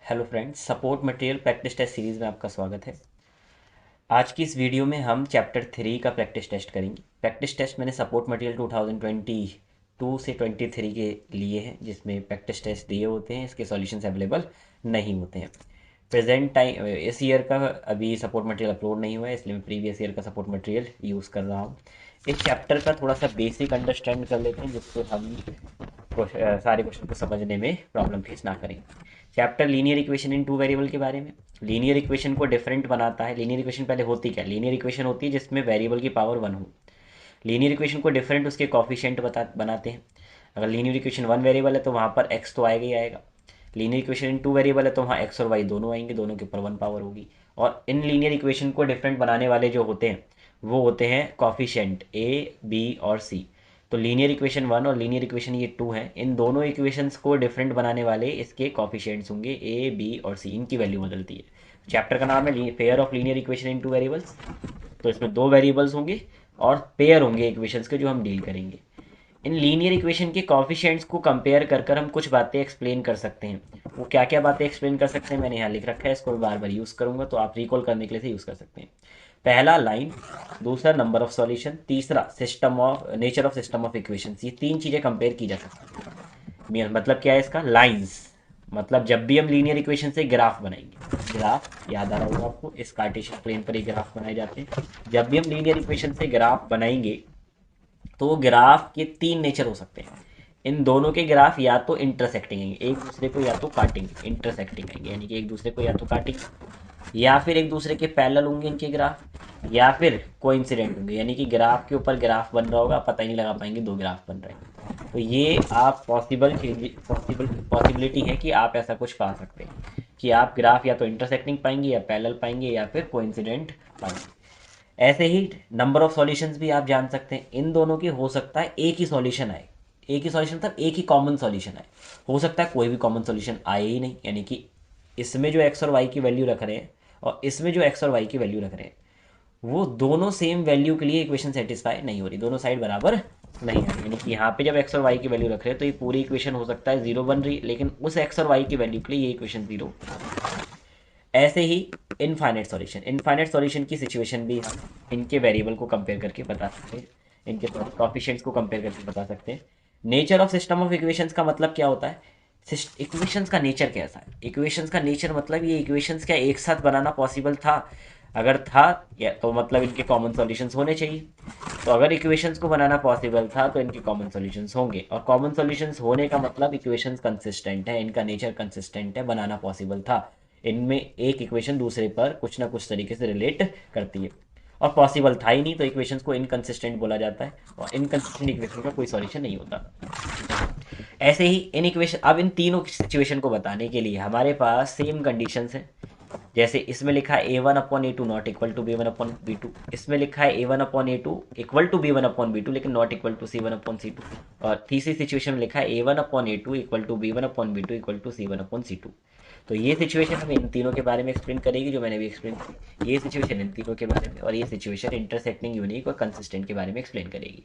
Hello friends, support material practice test series में आपका स्वागत है। आज की इस वीडियो में हम चैप्टर 3 का प्रैक्टिस टेस्ट करेंगे। प्रैक्टिस टेस्ट मैंने सपोर्ट मटेरियल 2022 से 23 के लिए हैं, जिसमें प्रैक्टिस टेस्ट दिए होते हैं, इसके सॉल्यूशंस अवेलेबल नहीं होते हैं। प्रेजेंट टाइम इस ईयर का अभी सपोर्ट मटेरियल अपलोड नहीं हुआ है, इसलिए मैं प्रीवियस ईयर का सपोर्ट मटेरियल यूज़ कर रहा हूँ। इस चैप्टर का थोड़ा सा बेसिक अंडरस्टैंड कर लेते हैं, जिससे हम सारे क्वेश्चन को समझने में प्रॉब्लम फेस ना करें। Chapter linear equation in two variable के बारे में। लीनियर इक्वेशन को डिफरेंट बनाता है। लीनियर इक्वेशन पहले होती क्या? लीनियर इक्वेशन होती है जिसमें वेरिएबल की पावर वन हो। लीनियर इक्वेशन को डिफरेंट उसके कॉफिशिएंट बनाते हैं। अगर लीनियर इक्वेशन वन वेरिएबल है तो वहाँ पर एक्स तो आएगा ही आएगा। Linear equation in two variable है तो वहाँ एक्स और वाई दोनों आएंगे, दोनों के ऊपर वन पावर होगी। और इन लीनियर इक्वेशन को डिफरेंट बनाने वाले जो होते हैं वो होते हैं कॉफिशिएंट ए, बी और सी। तो लीनियर इक्वेशन वन और लीनियर इक्वेशन ये टू हैं, इन दोनों इक्वेशंस को डिफरेंट बनाने वाले इसके कॉफिशिएंट्स होंगे ए, बी और सी। इनकी वैल्यू बदलती है। चैप्टर का नाम है pair of linear equation in two variables. तो इसमें दो वेरिएबल्स होंगे और पेयर होंगे इक्वेशंस के, जो हम डील करेंगे। इन लीनियर इक्वेशन के कॉफिशिएंट्स को कंपेयर कर कर हम कुछ बातें एक्सप्लेन कर सकते हैं। वो क्या क्या बातें एक्सप्लेन कर सकते हैं मैंने यहाँ लिख रखा है, इसको मैं बार बार यूज़ करूँगा तो आप रिकॉल करने के लिए से यूज़ कर सकते हैं। पहला लाइन, दूसरा नंबर ऑफ सॉल्यूशन, तीसरा system of nature of system of equations. ये तीन चीज़ें कंपेयर की जा सकती हैं। मतलब क्या है इसका? लाइंस मतलब जब भी हम लीनियर इक्वेशन से ग्राफ बनाएंगे, ग्राफ याद आ रहा होगा आपको, इस कार्टेशियन प्लेन पर ही ग्राफ बनाए जाते हैं। जब भी हम लीनियर इक्वेशन से ग्राफ बनाएंगे तो ग्राफ के तीन नेचर हो सकते हैं। इन दोनों के ग्राफ या तो इंटरसेक्टिंग आएंगे, एक दूसरे को या तो काटेंगे। इंटरसेक्टिंग आएंगे यानी कि एक दूसरे को या तो काटेंगे, या फिर एक दूसरे के पैरेलल होंगे इनके ग्राफ, या फिर कोइंसिडेंट होंगे यानी कि ग्राफ के ऊपर ग्राफ बन रहा होगा, पता ही नहीं लगा पाएंगे दो ग्राफ बन रहे हैं। तो ये आप पॉसिबिलिटी है कि आप ऐसा कुछ पा सकते हैं कि आप ग्राफ या तो इंटरसेक्टिंग पाएंगे, या पैरेलल पाएंगे, या फिर कोइंसिडेंट पाएंगे। ऐसे ही नंबर ऑफ सॉल्यूशंस भी आप जान सकते हैं। इन दोनों की हो सकता है एक ही सॉल्यूशन आए। एक ही सॉल्यूशन मतलब एक ही कॉमन सॉल्यूशन आए। हो सकता है कोई भी कॉमन सॉल्यूशन आए ही नहीं, यानी कि इसमें जो एक्स और वाई की वैल्यू रख रहे हैं और इसमें जो एक्स और वाई की वैल्यू रख रहे हैं, वो दोनों सेम वैल्यू के लिए इक्वेशन सेटिस्फाई नहीं हो रही, दोनों साइड बराबर नहीं आ रही। यानी कि यहाँ पे जब एक्स और वाई की वैल्यू रख रहे हैं तो ये पूरी इक्वेशन हो सकता है जीरो बन रही, लेकिन उस एक्स और वाई की वैल्यू के लिए ये इक्वेशन जीरो। ऐसे ही इनफाइनाइट सॉल्यूशन की सिचुएशन भी हम इनके वेरिएबल को कंपेयर करके बता सकते हैं, इनके कॉफिशिएंट्स को कंपेयर करके बता सकते हैं। Nature of system of equations का मतलब क्या होता है? इक्वेशंस का नेचर कैसा है? इक्वेशंस का नेचर मतलब ये इक्वेशंस क्या एक साथ बनाना पॉसिबल था? अगर था या तो मतलब इनके कॉमन सॉल्यूशंस होने चाहिए। तो अगर इक्वेशंस को बनाना पॉसिबल था तो इनके कॉमन सॉल्यूशंस होंगे, और कॉमन सॉल्यूशंस होने का मतलब इक्वेशंस कंसिस्टेंट है, इनका नेचर कंसिस्टेंट है, बनाना पॉसिबल था। इनमें एक इक्वेशन दूसरे पर कुछ ना कुछ तरीके से रिलेट करती है, और पॉसिबल था ही नहीं तो इक्वेशंस को इनकंसिस्टेंट बोला जाता है, और इनकंसिस्टेंट इक्वेशन का कोई सॉल्यूशन नहीं होता। ऐसे ही इन इक्वेशन, अब इन तीनों सिचुएशन को बताने के लिए हमारे पास सेम कंडीशंस हैं। जैसे इसमें लिखा है A one upon A two not equal to B one upon B two, इसमें लिखा है A one upon A two equal to B one upon B two लेकिन not equal to C one upon C two. और तीसरी situation में लिखा है A one upon A two equal to B one upon B two equal to C one upon C two. तो ये situation हमें इन तीनों के बारे में एक्सप्लेन करेगी, जो मैंने भी एक्सप्लेन की। ये सिचुएशन इन तीनों के बारे में, और ये सिचुएशन इंटरसेक्टिंग, यूनिक और कंसिस्टेंट के बारे में एक्सप्लेन करेगी।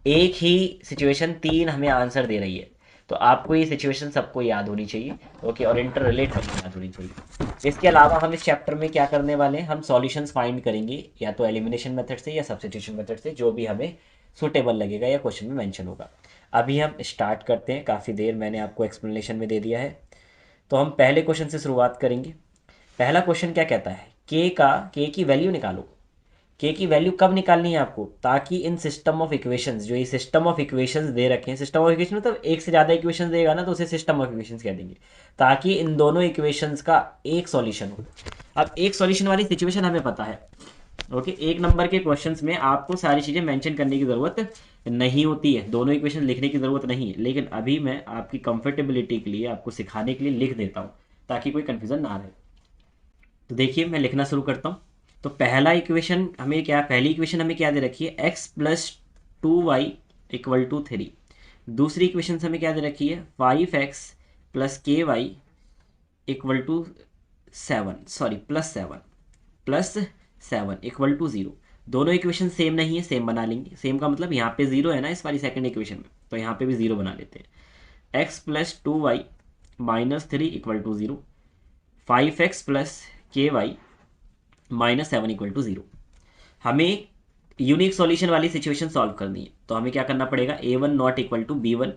एक ही सिचुएशन तीन हमें आंसर दे रही है, तो आपको ये सिचुएशन सबको याद होनी चाहिए। ओके, और इंटर रिलेट करनी याद होनी चाहिए। इसके अलावा हम इस चैप्टर में क्या करने वाले हैं, हम सॉल्यूशंस फाइंड करेंगे, या तो एलिमिनेशन मेथड से या सब्स्टिट्यूशन मेथड से, जो भी हमें सुटेबल लगेगा या क्वेश्चन में मेंशन होगा। अभी हम स्टार्ट करते हैं, काफ़ी देर मैंने आपको एक्सप्लेनेशन में दे दिया है। तो हम पहले क्वेश्चन से शुरुआत करेंगे। पहला क्वेश्चन क्या कहता है? के की वैल्यू निकालो। के की वैल्यू कब निकालनी है आपको? ताकि इन सिस्टम ऑफ इक्वेशंस, जो ये सिस्टम ऑफ इक्वेशंस दे रखे हैं, सिस्टम ऑफ इक्वेशन मतलब एक से ज़्यादा इक्वेशंस देगा ना तो उसे सिस्टम ऑफ इक्वेशंस कह देंगे, ताकि इन दोनों इक्वेशंस का एक सॉल्यूशन हो। अब एक सॉल्यूशन वाली सिचुएशन हमें पता है। ओके, एक नंबर के क्वेश्चंस में आपको सारी चीज़ें मेंशन करने की ज़रूरत नहीं होती है, दोनों इक्वेशन लिखने की ज़रूरत नहीं है, लेकिन अभी मैं आपकी कंफर्टेबिलिटी के लिए आपको सिखाने के लिए लिख देता हूँ, ताकि कोई कन्फ्यूज़न ना रहे। तो देखिए मैं लिखना शुरू करता हूँ। तो पहली इक्वेशन हमें क्या दे रखी है? X plus two Y equal to three. दूसरी इक्वेशन हमें क्या दे रखी है? Five X plus K Y equal to seven, sorry plus seven equal to zero. दोनों इक्वेशन सेम नहीं है, सेम बना लेंगे। सेम का मतलब यहाँ पे ज़ीरो है ना इस वाली सेकंड इक्वेशन में, तो यहाँ पे भी ज़ीरो बना लेते हैं। X plus two Y minus three equal to zero. 5x plus K Y minus 7 equal to 0। हमें यूनिक सॉल्यूशन वाली सिचुएशन सॉल्व करनी है, तो हमें क्या करना पड़ेगा, a1 not equal to b1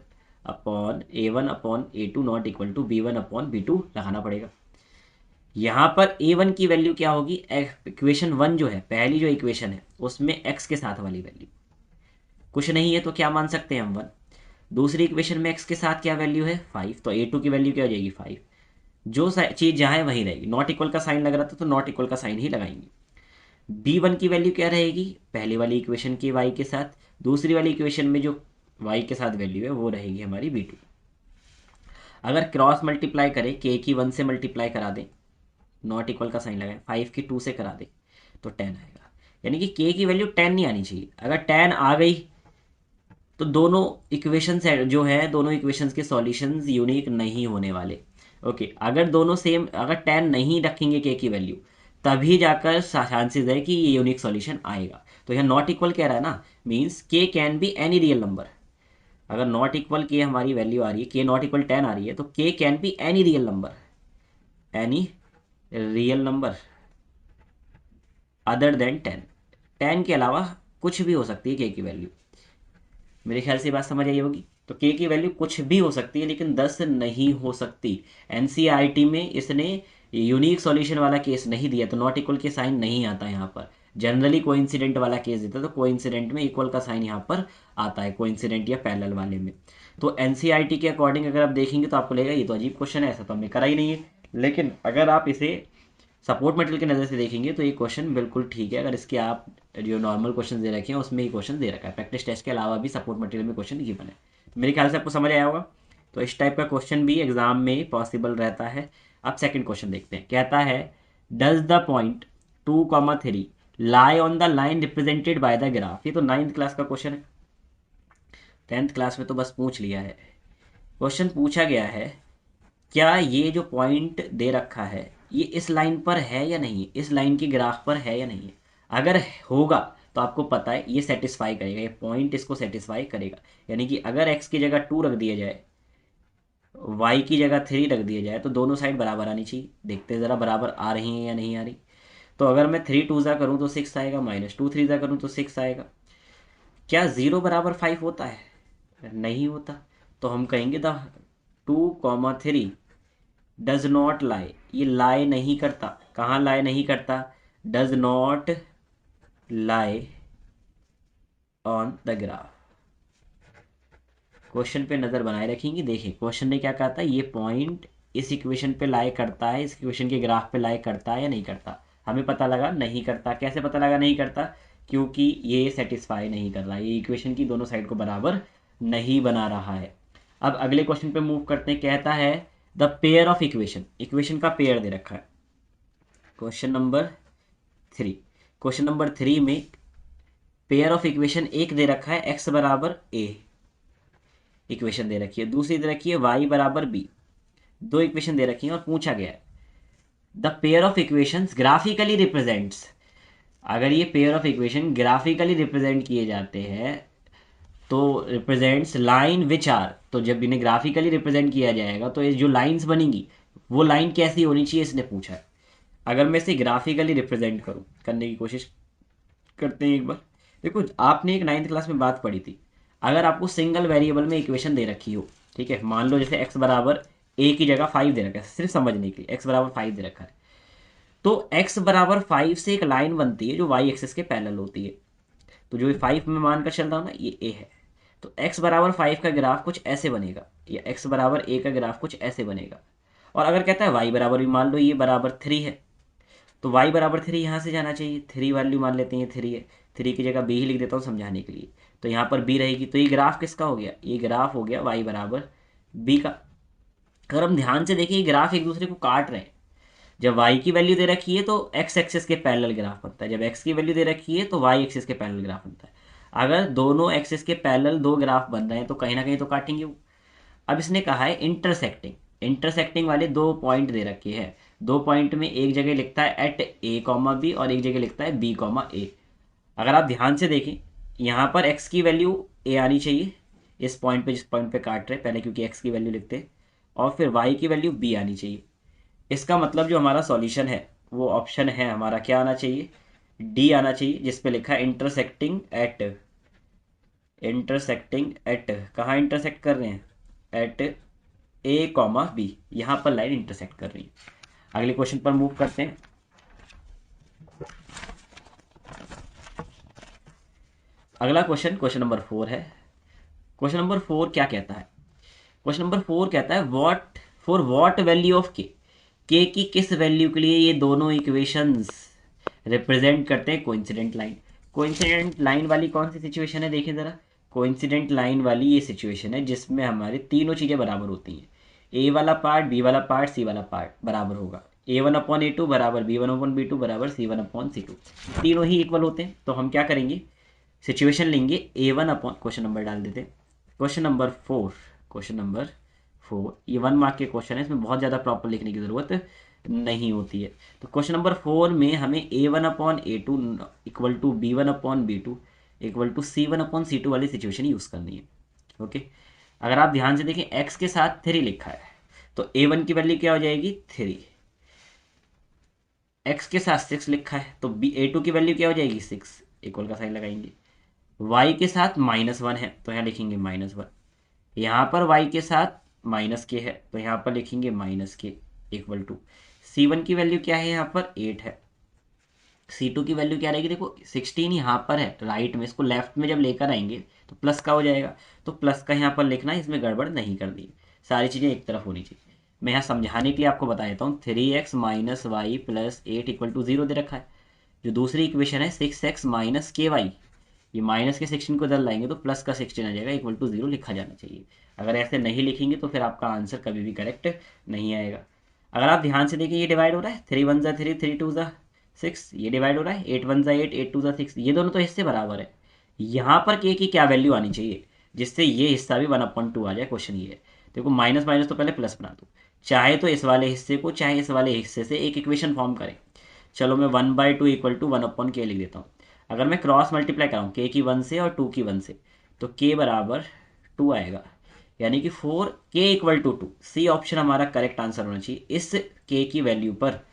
upon a1 upon a2 not equal to b1 upon b2 लगाना पड़ेगा। यहाँ पर a1 की वैल्यू क्या होगी, इक्वेशन 1 जो है, पहली जो इक्वेशन है उसमें x के साथ वाली वैल्यू कुछ नहीं है तो क्या मान सकते हैं हम 1। दूसरी इक्वेशन में x के साथ क्या वैल्यू है 5, तो a2 की वैल्यू क्या हो जाएगी 5। जो चीज़ जहाँ है वहीं रहेगी, नॉट इक्वल का साइन लग रहा था तो नॉट इक्वल का साइन ही लगाएंगे। b1 की वैल्यू क्या रहेगी, पहले वाली इक्वेशन की y के साथ, दूसरी वाली इक्वेशन में जो y के साथ वैल्यू है वो रहेगी हमारी b2। अगर क्रॉस मल्टीप्लाई करें, k की 1 से मल्टीप्लाई करा दें, नॉट इक्वल का साइन लगाएं, 5 की 2 से करा दें तो 10 आएगा। यानी कि k की वैल्यू 10 नहीं आनी चाहिए। अगर 10 आ गई तो दोनों इक्वेशंस जो है, दोनों इक्वेशंस के सॉल्यूशंस यूनिक नहीं होने वाले। ओके, अगर दोनों सेम, अगर 10 नहीं रखेंगे k की वैल्यू, तभी जाकर चांसेस है कि ये यूनिक सॉल्यूशन आएगा। तो यहाँ नॉट इक्वल कह रहा है ना, means k can be any real number. अगर नॉट इक्वल के हमारी वैल्यू आ रही है, k नॉट इक्वल 10 आ रही है, तो k can be any real number, any real number other then 10। 10 के अलावा कुछ भी हो सकती है k की वैल्यू। मेरे ख्याल से बात समझ आई होगी। तो k की वैल्यू कुछ भी हो सकती है लेकिन 10 नहीं हो सकती। एनसीईआरटी में इसने यूनिक सॉल्यूशन वाला केस नहीं दिया, तो नॉट इक्वल के साइन नहीं आता यहाँ पर। जनरली कोइंसिडेंट वाला केस देता है, तो कोइंसिडेंट में इक्वल का साइन यहाँ पर आता है, कोइंसिडेंट या पैरेलल वाले में। तो एनसीईआरटी के अकॉर्डिंग अगर आप देखेंगे तो आपको लगेगा ये तो अजीब क्वेश्चन है, ऐसा तो हमने करा ही नहीं है। लेकिन अगर आप इसे सपोर्ट मटेरियल की नज़र से देखेंगे तो ये क्वेश्चन बिल्कुल ठीक है। अगर इसके आप जो नॉर्मल क्वेश्चन दे रखे हैं उसमें ही क्वेश्चन दे रखा है, प्रैक्टिस टेस्ट के अलावा भी सपोर्ट मटेरियल में क्वेश्चन गिवन है। मेरे ख्याल से आपको समझ आया होगा। तो इस टाइप का क्वेश्चन भी एग्जाम में पॉसिबल रहता है। अब सेकंड क्वेश्चन देखते हैं, कहता है does the point 2,3 lie on the line represented by the graph. ये तो 9th क्लास का क्वेश्चन है, 10th क्लास में तो बस पूछ लिया है। क्वेश्चन पूछा गया है, क्या ये जो पॉइंट दे रखा है ये इस लाइन पर है या नहीं है, इस लाइन की ग्राफ पर है या नहीं है। अगर होगा तो आपको पता है ये सेटिस्फाई करेगा, ये पॉइंट इसको सेटिस्फाई करेगा। यानी कि अगर x की जगह 2 रख दिया जाए, y की जगह 3 रख दिया जाए, तो दोनों साइड बराबर आनी चाहिए। देखते हैं ज़रा बराबर आ रही हैं या नहीं आ रही। तो अगर मैं 3 2 ज़ा करूँ तो 6 आएगा, माइनस 2 3 ज़ा करूँ तो 6 आएगा। क्या 0 बराबर 5 होता है, नहीं होता। तो हम कहेंगे द 2,3 डज नॉट लाई, ये लाई नहीं करता। कहाँ लाई नहीं करता, does not lie on the graph. Question पे नज़र बनाए रखेंगे। देखिए क्वेश्चन ने क्या कहा था, ये पॉइंट इस इक्वेशन पे लाई करता है, इस इक्वेशन के ग्राफ पे लाई करता है या नहीं करता। हमें पता लगा नहीं करता। कैसे पता लगा नहीं करता, क्योंकि ये सेटिस्फाई नहीं कर रहा, ये इक्वेशन की दोनों साइड को बराबर नहीं बना रहा है। अब अगले क्वेश्चन पे मूव करते हैं। कहता है the pair of equation, equation का पेयर दे रखा है क्वेश्चन नंबर 3। क्वेश्चन नंबर 3 में पेयर ऑफ इक्वेशन एक दे रखा है, x बराबर a इक्वेशन दे रखी है, दूसरी दे रखी है y बराबर b। दो इक्वेशन दे रखी हैं और पूछा गया है the pair of equations graphically represents. अगर ये pair of equation graphically represent किए जाते हैं तो रिप्रेजेंट्स लाइन विच आर, तो जब इन्हें ग्राफिकली रिप्रेजेंट किया जाएगा तो ये जो लाइंस बनेंगी वो लाइन कैसी होनी चाहिए, इसने पूछा है। अगर मैं इसे ग्राफिकली रिप्रेजेंट करूं, करने की कोशिश करते हैं एक बार। देखो आपने एक 9th क्लास में बात पढ़ी थी, अगर आपको सिंगल वेरिएबल में इक्वेशन दे रखी हो, ठीक है, मान लो जैसे x बराबर a की जगह 5 दे रखा है, सिर्फ समझने के लिए x बराबर 5 दे रखा है, तो x बराबर 5 से एक लाइन बनती है जो y एक्सिस के पैरेलल होती है। तो जो 5 में मानकर चल रहा हूँ ना, ये a है। तो x बराबर 5 का ग्राफ कुछ ऐसे बनेगा, या x बराबर a का ग्राफ कुछ ऐसे बनेगा। और अगर कहता है y बराबर भी, मान लो ये बराबर 3 है, तो y बराबर 3 यहाँ से जाना चाहिए। 3 वैल्यू मान लेते हैं, 3 है, 3 की जगह b ही लिख देता हूँ समझाने के लिए। तो यहाँ पर b रहेगी, तो ये ग्राफ किसका हो गया, ये ग्राफ हो गया y बराबर b का। अगर हम ध्यान से देखें, ये ग्राफ एक दूसरे को काट रहे हैं। जब y की वैल्यू दे रखी है तो x एक्सिस के पैरेलल ग्राफ बनता है, जब x की वैल्यू दे रखी है तो y एक्सिस के पैरेलल ग्राफ बनता है। अगर दोनों एक्सिस के पैरेलल दो ग्राफ बन रहे हैं तो कहीं ना कहीं तो काटेंगे वो। अब इसने कहा है इंटरसेक्टिंग, इंटरसेक्टिंग वाले दो पॉइंट दे रखे हैं। दो पॉइंट में एक जगह लिखता है एट a कॉमा बी और एक जगह लिखता है b कॉमा ए। अगर आप ध्यान से देखें, यहाँ पर x की वैल्यू a आनी चाहिए, इस पॉइंट पे जिस पॉइंट पे काट रहे हैं पहले, क्योंकि x की वैल्यू लिखते हैं, और फिर y की वैल्यू b आनी चाहिए। इसका मतलब जो हमारा सॉल्यूशन है वो ऑप्शन है हमारा क्या आना चाहिए, डी आना चाहिए, जिसपे लिखा है इंटरसेक्टिंग एट कहाँ इंटरसेक्ट कर रहे हैं, एट ए कॉमा बी, यहाँ पर लाइन इंटरसेक्ट कर रही है। अगले क्वेश्चन पर मूव करते हैं। अगला क्वेश्चन क्वेश्चन नंबर 4 है। क्वेश्चन नंबर 4 क्या कहता है, क्वेश्चन नंबर 4 कहता है what for what value of के की किस वैल्यू के लिए ये दोनों इक्वेशंस रिप्रेजेंट करते हैं कोइंसिडेंट लाइन। कोइंसिडेंट लाइन वाली कौन सी सिचुएशन है, देखें ज़रा। कोइंसिडेंट लाइन वाली ये सिचुएशन है जिसमें हमारी तीनों चीज़ें बराबर होती हैं। ए वाला पार्ट, बी वाला पार्ट, सी वाला पार्ट बराबर होगा। A1/A2 बराबर B1/B2 बराबर C1/C2, तीनों ही इक्वल होते हैं। तो हम क्या करेंगे, सिचुएशन लेंगे क्वेश्चन नंबर डाल देते हैं। क्वेश्चन नंबर 4 ये 1 मार्क के क्वेश्चन है, इसमें बहुत ज़्यादा प्रॉपर लिखने की ज़रूरत नहीं होती है। तो क्वेश्चन नंबर 4 में हमें A1/A2 equal to B1/B2 equal to C1/C2 वाली सिचुएशन यूज़ करनी है। ओके, अगर आप ध्यान से देखें x के साथ 3 लिखा है, तो A1 की वैल्यू क्या हो जाएगी 3। x के साथ 6 लिखा है तो A2 की वैल्यू क्या हो जाएगी 6, इक्वल का साइन लगाएंगे। y के साथ -1 है तो यहाँ लिखेंगे -1। यहाँ पर y के साथ माइनस के है तो यहाँ पर लिखेंगे -k इक्वल टू C1 की वैल्यू क्या है, यहाँ पर 8 है। C2 की वैल्यू क्या रहेगी, देखो 16 यहाँ पर है राइट में, इसको लेफ्ट में जब लेकर आएंगे तो प्लस का हो जाएगा। तो प्लस का यहाँ पर लिखना है, इसमें गड़बड़ नहीं कर दी, सारी चीज़ें एक तरफ होनी चाहिए। मैं यहाँ समझाने के लिए आपको बता देता हूँ 3x minus Y plus 8 equal to 0 दे रखा है। जो दूसरी इक्वेशन है 6x माइनस के वाई, ये माइनस के 16 को इधर लाएंगे तो प्लस का 16 आ जाएगा, इक्वल टू 0 लिखा जाना चाहिए। अगर ऐसे नहीं लिखेंगे तो फिर आपका आंसर कभी भी करेक्ट नहीं आएगा। अगर आप ध्यान से देखिए ये डिवाइड हो रहा है, 3 1 3 3 2 6, ये डिवाइड हो रहा है 8 1 8 8 2 6, ये दोनों तो हिस्से बराबर है। यहाँ पर के की क्या वैल्यू आनी चाहिए जिससे ये हिस्सा भी 1/2 आ जाए, क्वेश्चन ये है। देखो माइनस माइनस तो पहले प्लस बना दो, चाहे तो इस वाले हिस्से को चाहे इस वाले हिस्से से एक इक्वेशन फॉर्म करें। चलो मैं 1/2 इक्वल टू 1/k लिख देता हूँ। अगर मैं क्रॉस मल्टीप्लाई कराऊँ के की 1 से और 2 की 1 से, तो के बराबर 2 आएगा, यानी कि 4k equal to 2। C option हमारा करेक्ट आंसर होना चाहिए। इस के की वैल्यू पर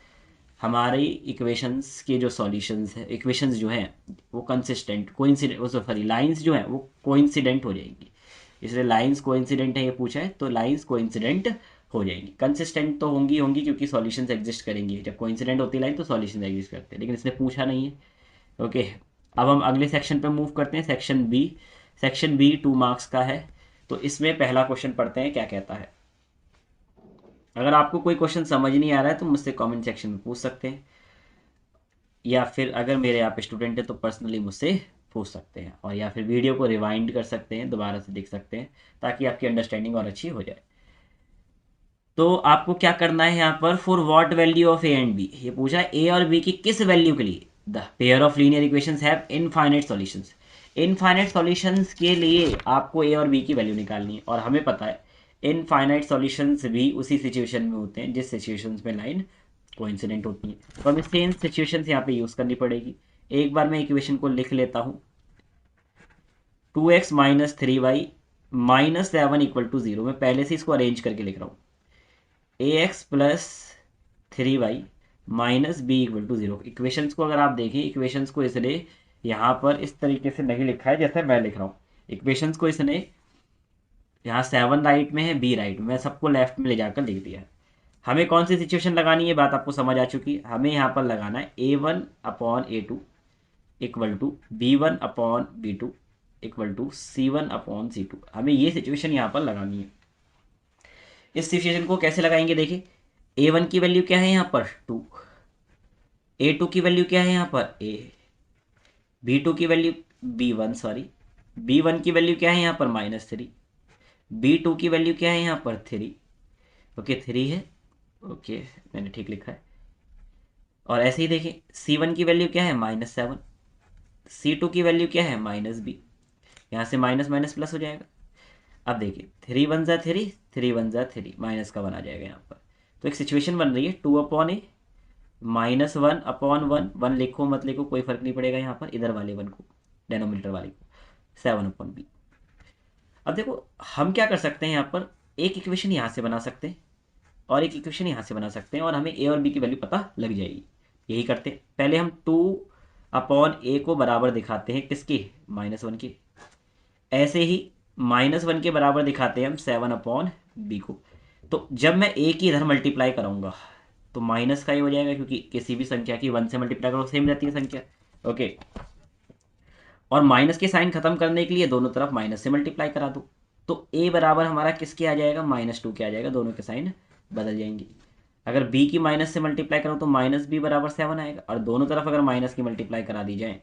हमारी इक्वेशंस के जो सॉल्यूशंस है, इक्वेशंस जो हैं वो कंसिस्टेंट कोइंसिडेंट, वो सॉरी लाइंस जो हैं वो कोइंसिडेंट हो जाएंगी। इसलिए लाइंस कोइंसिडेंट है ये पूछा है, तो लाइंस कोइंसिडेंट हो जाएंगी। कंसिस्टेंट तो होंगी होंगी क्योंकि सॉल्यूशंस एग्जिस्ट करेंगी, जब कोइंसिडेंट होती है लाइन तो सॉल्यूशंस एग्जिस्ट करते हैं, लेकिन इसने पूछा नहीं है। ओके, अब हम अगले सेक्शन पे मूव करते हैं, section B. Section B 2 marks का है, तो इसमें पहला क्वेश्चन पढ़ते हैं क्या कहता है। अगर आपको कोई क्वेश्चन समझ नहीं आ रहा है तो मुझसे कमेंट सेक्शन में पूछ सकते हैं, या फिर अगर मेरे आप स्टूडेंट हैं तो पर्सनली मुझसे पूछ सकते हैं, और या फिर वीडियो को रिवाइंड कर सकते हैं, दोबारा से देख सकते हैं ताकि आपकी अंडरस्टैंडिंग और अच्छी हो जाए। तो आपको क्या करना है यहाँ पर, for what value of A and B, ये पूछा है ए और बी की किस वैल्यू के लिए the pair of linear equations have infinite solutions. Infinite solutions के लिए आपको ए और बी की वैल्यू निकालनी है, और हमें पता है इनफाइनाइट सॉल्यूशंस भी उसी सिचुएशन में होते हैं जिस सिचुएशंस में लाइन कोइंसिडेंट होती है। तो हमें सेम सिचुएशंस यहाँ पे यूज़ करनी पड़ेगी। एक बार मैं इक्वेशन को लिख लेता हूँ, 2x minus 3y minus 7 equal to 0। मैं पहले से इसको अरेंज करके लिख रहा हूँ, ax plus 3y minus B equal to 0। Equations को अगर आप देखें, इक्वेशंस को इसने यहाँ पर इस तरीके से नहीं लिखा है जैसे मैं लिख रहा हूँ। इक्वेशंस को इसने यहाँ 7 राइट में है, बी राइट में, मैं सबको लेफ्ट में ले जाकर लिख दिया है। हमें कौन सी सिचुएशन लगानी है, बात आपको समझ आ चुकी है। हमें यहाँ पर लगाना है A1/A2 equal to B1/B2 equal to C1/C2। हमें ये सिचुएशन यहाँ पर लगानी है। इस सिचुएशन को कैसे लगाएंगे, देखिए A1 की वैल्यू क्या है यहाँ पर 2, A2 की वैल्यू क्या है यहाँ पर A, B2 की वैल्यू B1 सॉरी B1 की वैल्यू क्या है यहाँ पर -3, B2 की वैल्यू क्या है यहाँ पर 3। ओके 3 है, ओके मैंने ठीक लिखा है। और ऐसे ही देखिए C1 की वैल्यू क्या है -7, C2 की वैल्यू क्या है -B, यहाँ से माइनस माइनस प्लस हो जाएगा। अब देखिए 3 1 3, 3 1 3, माइनस का 1 आ जाएगा यहाँ पर। तो एक सिचुएशन बन रही है 2/A -1/1, 1 लिखो मत लिखो कोई फर्क नहीं पड़ेगा, यहाँ पर इधर वाले 1 को, डेनोमिनेटर वाले को 7/B। अब देखो हम क्या कर सकते हैं, यहाँ पर एक इक्वेशन यहाँ से बना सकते हैं, और एक इक्वेशन यहाँ से बना सकते हैं और हमें ए और बी की वैल्यू पता लग जाएगी। यही करते हैं, पहले हम 2/a को बराबर दिखाते हैं किसके, -1 के। ऐसे ही -1 के बराबर दिखाते हैं हम 7/b को। तो जब मैं a की इधर मल्टीप्लाई कराऊंगा तो माइनस का ही हो जाएगा, क्योंकि किसी भी संख्या की 1 से मल्टीप्लाई करो सेम रहती है संख्या। ओके, और माइनस के साइन खत्म करने के लिए दोनों तरफ माइनस से मल्टीप्लाई करा दो, तो a बराबर हमारा किसके आ जाएगा, -2 के आ जाएगा। दोनों के साइन बदल जाएंगे। अगर b की माइनस से मल्टीप्लाई करो तो -b बराबर 7 आएगा, और दोनों तरफ अगर माइनस की मल्टीप्लाई करा दी जाए,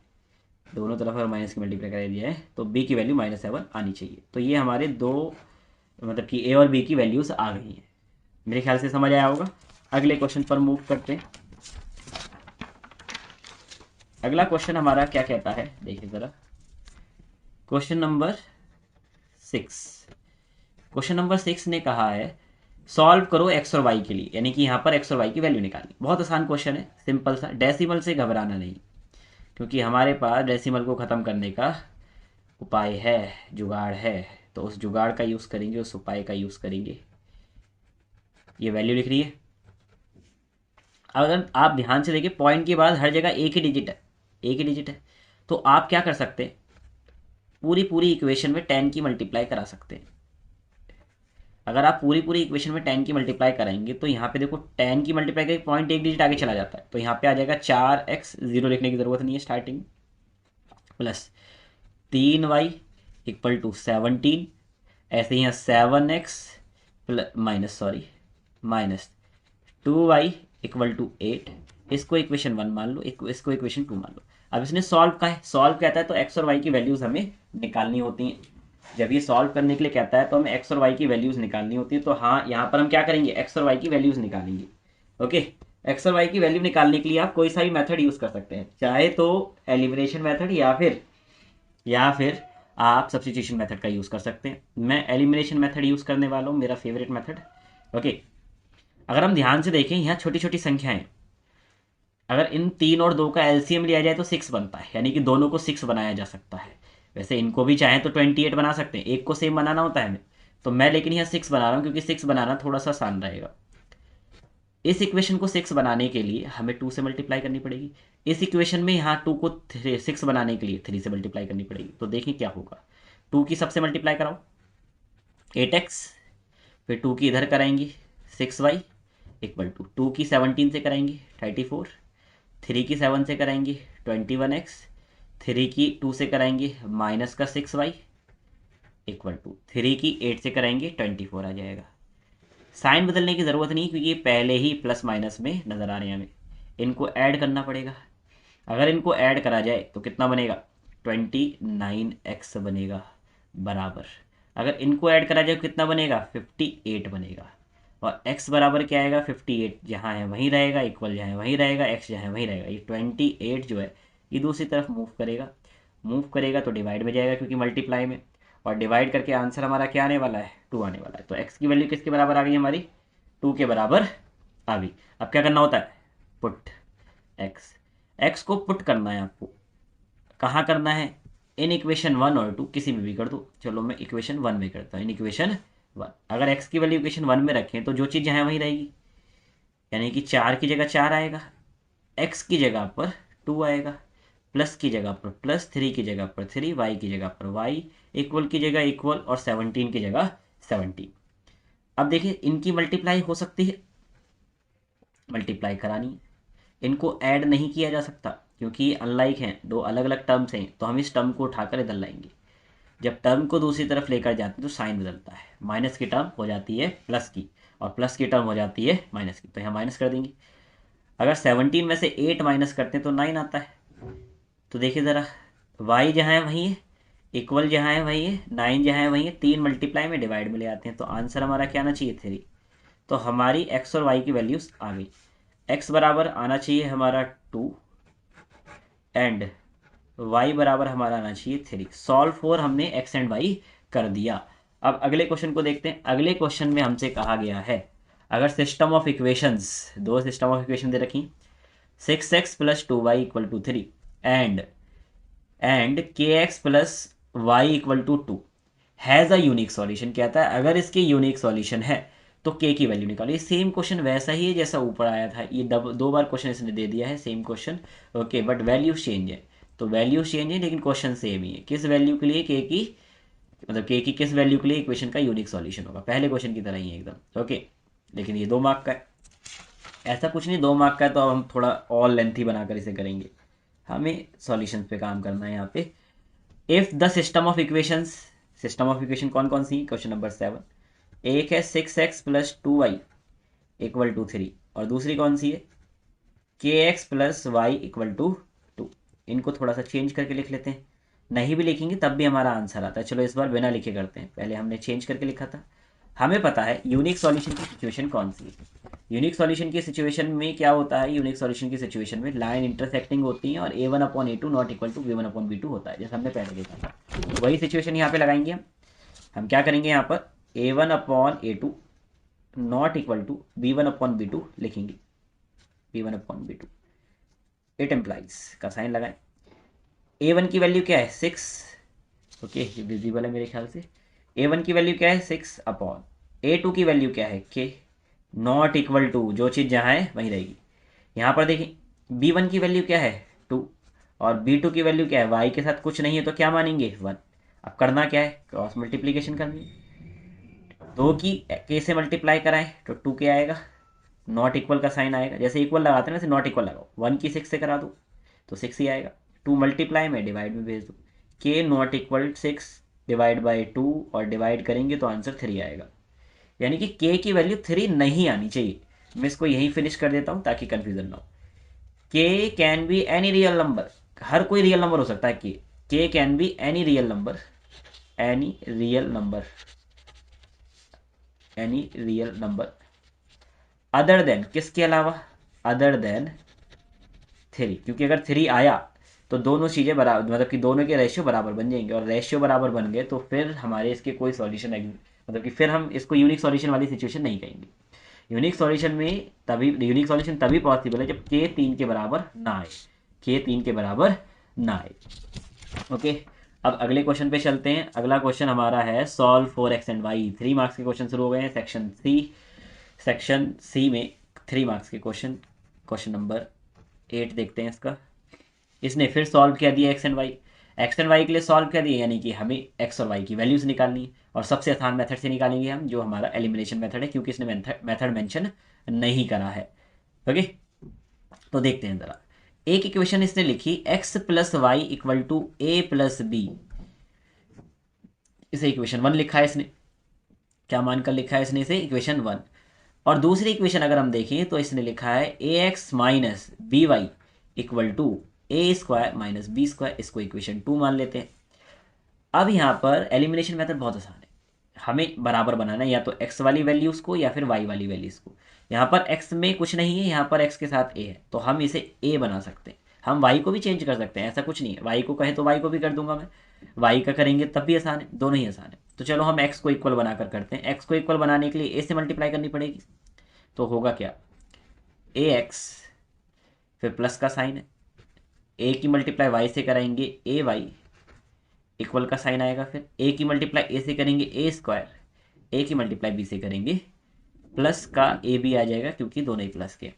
दोनों तरफ अगर माइनस की मल्टीप्लाई करा दी जाए तो b की वैल्यू -7 आनी चाहिए। तो ये हमारे दो, मतलब कि a और b की वैल्यूज आ गई हैं। मेरे ख्याल से समझ आया होगा। अगले क्वेश्चन पर मूव करते हैं। अगला क्वेश्चन हमारा क्या कहता है, देखिए ज़रा। क्वेश्चन नंबर 6, क्वेश्चन नंबर 6 ने कहा है सॉल्व करो एक्स और वाई के लिए, यानी कि यहाँ पर एक्स और वाई की वैल्यू निकालनी। बहुत आसान क्वेश्चन है, सिंपल सा। डेसिमल से घबराना नहीं, क्योंकि हमारे पास डेसिमल को ख़त्म करने का उपाय है, जुगाड़ है। तो उस जुगाड़ का यूज़ करेंगे, उस उपाय का यूज़ करेंगे। ये वैल्यू लिख रही है। अगर आप ध्यान से देखिए, पॉइंट के बाद हर जगह एक ही डिजिट है, एक ही डिजिट है। तो आप क्या कर सकते हैं, पूरी पूरी इक्वेशन में 10 की मल्टीप्लाई करा सकते हैं। अगर आप पूरी पूरी इक्वेशन में 10 की मल्टीप्लाई कराएंगे तो यहाँ पे देखो 10 की मल्टीप्लाई करके पॉइंट एक डिजिट आगे चला जाता है, तो यहाँ पे आ जाएगा 4x, 0 लिखने की ज़रूरत नहीं है starting, plus 3y equal to 17। ऐसे ही यहाँ 7x plus minus 2y equal to 8। इसको इक्वेशन 1 मान लो, इसको इक्वेशन 2 मान लो। अब इसने सॉल्व का है, सॉल्व कहता है तो एक्स और वाई की वैल्यूज़ हमें निकालनी होती हैं। जब ये सॉल्व करने के लिए कहता है तो हमें एक्स और वाई की वैल्यूज़ निकालनी होती है। तो हाँ, यहाँ पर हम क्या करेंगे, एक्स और वाई की वैल्यूज़ निकालेंगे। ओके, एक्स और वाई की वैल्यू निकालने के लिए आप कोई सा भी मेथड यूज़ कर सकते हैं, चाहे तो एलिमिनेशन मेथड या फिर आप सब्स्टिट्यूशन मेथड का यूज़ कर सकते हैं। मैं एलिमिनेशन मेथड यूज़ करने वाला हूँ, मेरा फेवरेट मेथड। ओके, अगर हम ध्यान से देखें, यहाँ छोटी छोटी संख्याएं, अगर इन 3 और 2 का एलसीएम लिया जाए तो 6 बनता है, यानी कि दोनों को 6 बनाया जा सकता है। वैसे इनको भी चाहें तो 28 बना सकते हैं, एक को सेम बनाना होता है हमें। तो मैं लेकिन यहाँ 6 बना रहा हूँ, क्योंकि 6 बनाना थोड़ा सा आसान रहेगा। इस इक्वेशन को 6 बनाने के लिए हमें 2 से मल्टीप्लाई करनी पड़ेगी। इस इक्वेशन में यहाँ 2 को 6 बनाने के लिए 3 से मल्टीप्लाई करनी पड़ेगी। तो देखें क्या होगा, 2 की सबसे मल्टीप्लाई कराओ 8x, फिर 2 की इधर कराएंगे 6y इक्वल टू 2 की 17 से कराएंगे 34, 3 की 7 से कराएंगे 21x, 3 की 2 से कराएंगे माइनस का 6y इक्वल टू 3 की 8 से कराएंगे 24 आ जाएगा। साइन बदलने की ज़रूरत नहीं, क्योंकि ये पहले ही प्लस माइनस में नज़र आ रहे हैं हमें। इनको ऐड करना पड़ेगा। अगर इनको ऐड करा जाए तो कितना बनेगा, 29x बनेगा बराबर। अगर इनको ऐड करा जाए कितना बनेगा, 58 बनेगा। और x बराबर क्या आएगा, 58 जहाँ है वहीं रहेगा, इक्वल जहाँ है वहीं रहेगा, x जहाँ है वहीं रहेगा। ये 28 जो है ये दूसरी तरफ मूव करेगा तो डिवाइड में जाएगा, क्योंकि मल्टीप्लाई में। और डिवाइड करके आंसर हमारा क्या आने वाला है, 2 आने वाला है। तो x की वैल्यू किसके बराबर आ गई हमारी, 2 के बराबर आ गई। अब क्या करना होता है, पुट x को पुट करना है आपको। कहाँ करना है, इन इक्वेशन 1 और 2 किसी में भी कर दो। चलो मैं इक्वेशन 1 में करता हूँ, इन इक्वेशन 1। अगर x की वैल्यू इक्वेशन 1 में रखें तो जो चीज़ जहाँ वहीं रहेगी, यानी कि 4 की जगह 4 आएगा, x की जगह पर 2 आएगा, प्लस की जगह पर प्लस, 3 की जगह पर 3, y की जगह पर y, इक्वल की जगह इक्वल, और 17 की जगह 17। अब देखिए इनकी मल्टीप्लाई हो सकती है, मल्टीप्लाई करानी है। इनको ऐड नहीं किया जा सकता, क्योंकि ये अनलाइक हैं, दो अलग अलग टर्म्स हैं। तो हम इस टर्म को उठाकर इधर लाएंगे। जब टर्म को दूसरी तरफ लेकर जाते हैं तो साइन बदलता है, माइनस की टर्म हो जाती है प्लस की, और प्लस की टर्म हो जाती है माइनस की। तो यहाँ माइनस कर देंगे। अगर 17 में से 8 माइनस करते हैं तो 9 आता है। तो देखिए ज़रा, y जहाँ है वहीं है, इक्वल जहाँ है वहीं है, 9 जहाँ है वहीं है, 3 मल्टीप्लाई में डिवाइड में ले आते हैं। तो आंसर हमारा क्या आना चाहिए, 3। तो हमारी एक्स और वाई की वैल्यूज़ आ गई। एक्स बराबर आना चाहिए हमारा 2 एंड y बराबर हमारा आना चाहिए 3। सॉल्व फॉर हमने x एंड y कर दिया। अब अगले क्वेश्चन को देखते हैं। अगले क्वेश्चन में हमसे कहा गया है, अगर सिस्टम ऑफ इक्वेशंस, दो सिस्टम ऑफ इक्वेशन दे रखी, 6x plus 2y equal to 3 and kx plus y equal to 2 has a unique solution. कहता है अगर इसके यूनिक सॉल्यूशन है तो के की वैल्यू निकालो। ये सेम क्वेश्चन वैसा ही है जैसा ऊपर आया था, ये दो बार क्वेश्चन इसने दे दिया है same question. Okay, but value change है। तो वैल्यू चेंज है लेकिन क्वेश्चन सेम ही है। किस वैल्यू के लिए के की, मतलब के की किस वैल्यू के लिए इक्वेशन का यूनिक सॉल्यूशन होगा, पहले क्वेश्चन की तरह ही है एकदम। ओके, लेकिन ये 2 मार्क का है। ऐसा कुछ नहीं 2 मार्क का है तो अब हम थोड़ा और लेंथी बनाकर इसे करेंगे। हमें सॉल्यूशन पे काम करना है यहाँ पे। If the system of equation कौन कौन सी, क्वेश्चन नंबर 7, एक है 6x + 2y = 3 और दूसरी कौन सी है kx + y = 2। इनको थोड़ा सा चेंज करके लिख लेते हैं, नहीं भी लिखेंगे तब भी हमारा आंसर आता है। चलो इस बार बिना लिखे करते हैं, पहले हमने चेंज करके लिखा था। हमें पता है यूनिक सॉल्यूशन की सिचुएशन कौन सी है। यूनिक सॉल्यूशन की सिचुएशन में क्या होता है, यूनिक सॉल्यूशन की सिचुएशन में लाइन इंटरसेक्टिंग होती है और a1/a2 not equal to b1/b2 होता है, जैसे हमने पहले देखा था। तो वही सिचुएशन यहाँ पे लगाएंगे हम क्या करेंगे यहाँ पर a1/a2 not equal to b1/b2 लिखेंगे, b1/b2। इट एम्प्लाइज का साइन लगाएं। a1 की वैल्यू क्या है 6, ओके ये विजिबल है मेरे ख्याल से। a1 की वैल्यू क्या है 6/a2 की वैल्यू क्या है k, नॉट इक्वल टू, जो चीज़ जहाँ है वहीं रहेगी। यहाँ पर देखिए b1 की वैल्यू क्या है 2 और b2 की वैल्यू क्या है, y के साथ कुछ नहीं है तो क्या मानेंगे 1। अब करना क्या है, क्रॉस मल्टीप्लीकेशन करनी है। 2 की k से मल्टीप्लाई कराएं तो 2k आएगा, नॉट इक्वल का साइन आएगा, जैसे इक्वल लगाते हैं ना वैसे नॉट इक्वल लगाओ। 1 की 6 से करा दो तो 6 ही आएगा। 2 मल्टीप्लाई में डिवाइड में भेज दो, k not equal 6 divide by 2 और डिवाइड करेंगे तो आंसर 3 आएगा। यानी कि k की वैल्यू 3 नहीं आनी चाहिए। मैं इसको यहीं फिनिश कर देता हूँ ताकि कंफ्यूजन ना हो। k can be any real number, हर कोई रियल नंबर हो सकता है। k can be any real number, any real number, any real number other than, किसके अलावा, अदर देन 3। क्योंकि अगर 3 आया तो दोनों चीज़ें बराबर, मतलब कि दोनों के रेशियो बराबर बन जाएंगे और रेशियो बराबर बन गए तो फिर हमारे इसके कोई सॉल्यूशन, मतलब कि फिर हम इसको यूनिक सॉल्यूशन वाली सिचुएशन नहीं कहेंगे। यूनिक सॉल्यूशन तभी पॉसिबल है जब के 3 के बराबर ना आए, के 3 के बराबर ना आए। ओके, अब अगले क्वेश्चन पे चलते हैं। अगला क्वेश्चन हमारा है solve for X and Y. 3 marks के क्वेश्चन शुरू हो गए हैं सेक्शन सी में। 3 मार्क्स के क्वेश्चन, क्वेश्चन नंबर 8 देखते हैं इसका। इसने फिर सॉल्व किया दिया एक्स एंड वाई के लिए सॉल्व किया दिया, यानी कि हमें एक्स और वाई की वैल्यूज निकालनी है और सबसे आसान मेथड से निकालेंगे हम, जो हमारा एलिमिनेशन मेथड है, क्योंकि इसने मेथड मेंशन नहीं करा है। ओके, तो देखते हैं ज़रा। एक इक्वेशन इसने लिखी x + y = a + b, इसे इक्वेशन 1 लिखा है इसने। क्या मानकर लिखा है इसने इसे, इक्वेशन 1। और दूसरी इक्वेशन अगर हम देखें तो इसने लिखा है ax - by = a² - b², इसको इक्वेशन 2 मान लेते हैं। अब यहाँ पर एलिमिनेशन मेथड बहुत आसान है, हमें बराबर बनाना है या तो x वाली वैल्यूज़ को या फिर y वाली वैल्यूज़ को। यहाँ पर x में कुछ नहीं है, यहाँ पर x के साथ a है तो हम इसे a बना सकते हैं। हम y को भी चेंज कर सकते हैं, ऐसा कुछ नहीं है, y को कहे तो y को भी कर दूंगा मैं, y का करेंगे तब भी आसान है, दोनों ही आसान है। तो चलो हम x को इक्वल बनाकर करते हैं। x को इक्वल बनाने के लिए a से मल्टीप्लाई करनी पड़ेगी, तो होगा क्या, ax फिर प्लस का साइन है, a की मल्टीप्लाई y से कराएंगे ay इक्वल का साइन आएगा, फिर a की मल्टीप्लाई a से करेंगे a², a की मल्टीप्लाई b से करेंगे प्लस का a भी आ जाएगा क्योंकि दोनों ही प्लस के।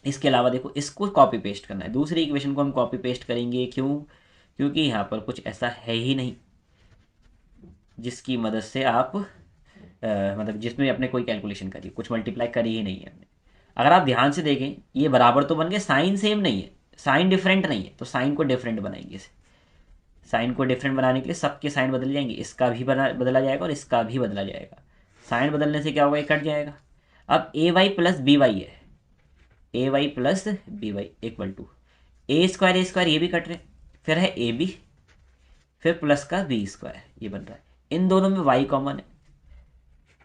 इसके अलावा देखो इसको कॉपी पेस्ट करना है, दूसरी इक्वेशन को हम कॉपी पेस्ट करेंगे, क्यों, क्योंकि यहाँ पर कुछ ऐसा है ही नहीं जिसकी मदद से आप मतलब जिसमें अपने कोई कैलकुलेशन करिए, कुछ मल्टीप्लाई करी ही नहीं है हमने। अगर आप ध्यान से देखें ये बराबर तो बन गए, साइन सेम नहीं है, साइन डिफरेंट नहीं है, तो साइन को डिफरेंट बनाएंगे इसे। साइन को डिफरेंट बनाने के लिए सबके साइन बदल जाएंगे, इसका भी बदला जाएगा और इसका भी बदला जाएगा। साइन बदलने से क्या होगा, ये कट जाएगा। अब ay + by है, ay + by = a², ये भी कट रहे, फिर है ab, फिर प्लस का b², ये बन रहा है। इन दोनों में y कॉमन है।